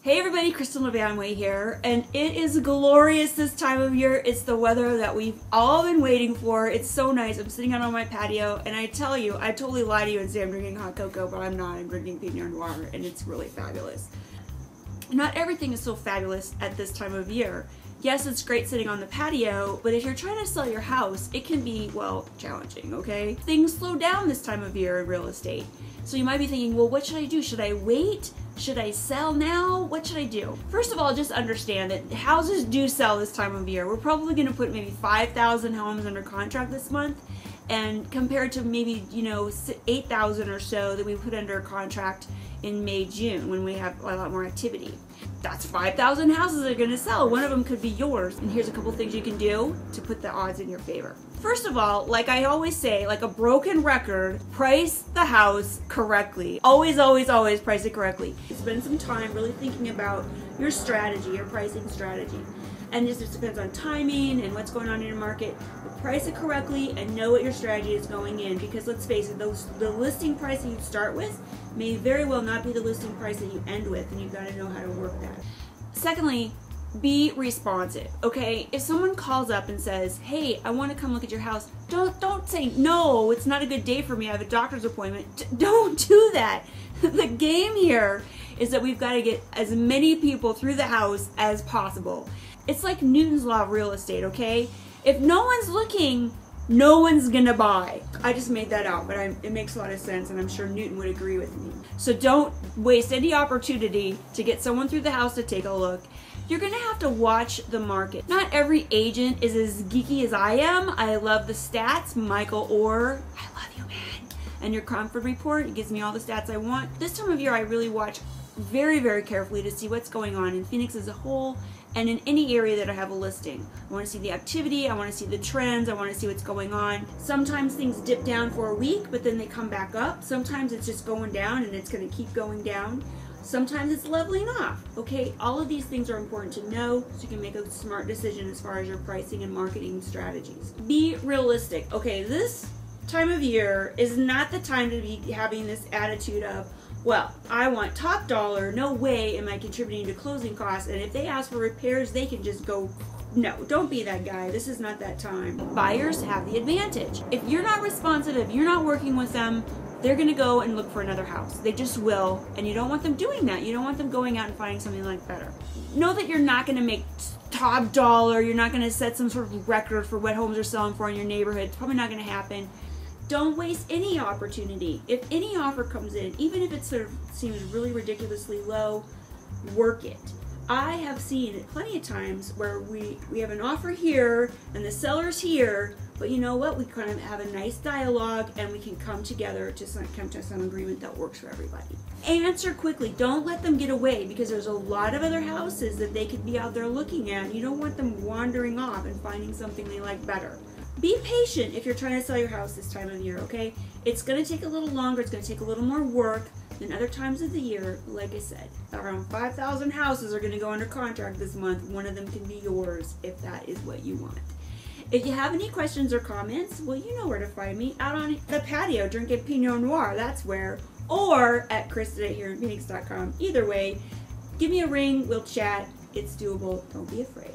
Hey everybody, Crystal Wane here, and it is glorious this time of year. It's the weather that we've all been waiting for. It's so nice. I'm sitting out on my patio, and I tell you, I totally lie to you and say I'm drinking hot cocoa, but I'm not. I'm drinking Pinot Noir, and it's really fabulous. Not everything is so fabulous at this time of year. Yes, it's great sitting on the patio, but if you're trying to sell your house, it can be, well, challenging, okay? Things slow down this time of year in real estate. So you might be thinking, well, what should I do? Should I wait? Should I sell now? What should I do? First of all, just understand that houses do sell this time of year. We're probably going to put maybe 5,000 homes under contract this month, and compared to maybe, 8,000 or so that we put under contract in May, June, when we have a lot more activity. That's 5,000 houses that are going to sell. One of them could be yours. And here's a couple things you can do to put the odds in your favor. First of all, like I always say, like a broken record, price the house correctly. Always, always, always price it correctly. Spend some time really thinking about your strategy, your pricing strategy. And this just depends on timing and what's going on in your market. But price it correctly and know what your strategy is going in, because let's face it, the listing price that you start with may very well not be the listing price that you end with, and you've got to know how to work that. Secondly, be responsive, okay? If someone calls up and says, hey, I want to come look at your house, don't say, no, it's not a good day for me, I have a doctor's appointment. Don't do that. The game here is that we've got to get as many people through the house as possible. It's like Newton's law of real estate, okay? If no one's looking, no one's gonna buy. I just made that out, but it makes a lot of sense, and I'm sure Newton would agree with me. So don't waste any opportunity to get someone through the house to take a look. You're gonna have to watch the market. Not every agent is as geeky as I am. I love the stats. Michael Orr, I love you, man. And your Cromford report, it gives me all the stats I want. This time of year, I really watch very, very carefully to see what's going on in Phoenix as a whole, and in any area that I have a listing. I want to see the activity, I want to see the trends, I want to see what's going on. Sometimes things dip down for a week, but then they come back up. Sometimes it's just going down and it's going to keep going down. Sometimes it's leveling off, okay? All of these things are important to know so you can make a smart decision as far as your pricing and marketing strategies. Be realistic. Okay, this time of year is not the time to be having this attitude of, well, I want top dollar, no way am I contributing to closing costs, and if they ask for repairs, they can just go. No, don't be that guy. This is not that time. Buyers have the advantage. If you're not responsive, if you're not working with them, they're gonna go and look for another house. They just will, and you don't want them doing that. You don't want them going out and finding something like better. Know that you're not gonna make top dollar, you're not gonna set some sort of record for what homes are selling for in your neighborhood. It's probably not gonna happen. Don't waste any opportunity. If any offer comes in, even if it sort of seems really ridiculously low, work it. I have seen it plenty of times where we have an offer here and the seller's here, but you know what? We kind of have a nice dialogue and we can come together to come to some agreement that works for everybody. Answer quickly. Don't let them get away, because there's a lot of other houses that they could be out there looking at. You don't want them wandering off and finding something they like better. Be patient if you're trying to sell your house this time of year, okay? It's going to take a little longer. It's going to take a little more work than other times of the year. Like I said, around 5,000 houses are going to go under contract this month. One of them can be yours if that is what you want. If you have any questions or comments, well, you know where to find me. Out on the patio drinking Pinot Noir, that's where. Or at KristaHereInPhoenix.com. Either way, give me a ring. We'll chat. It's doable. Don't be afraid.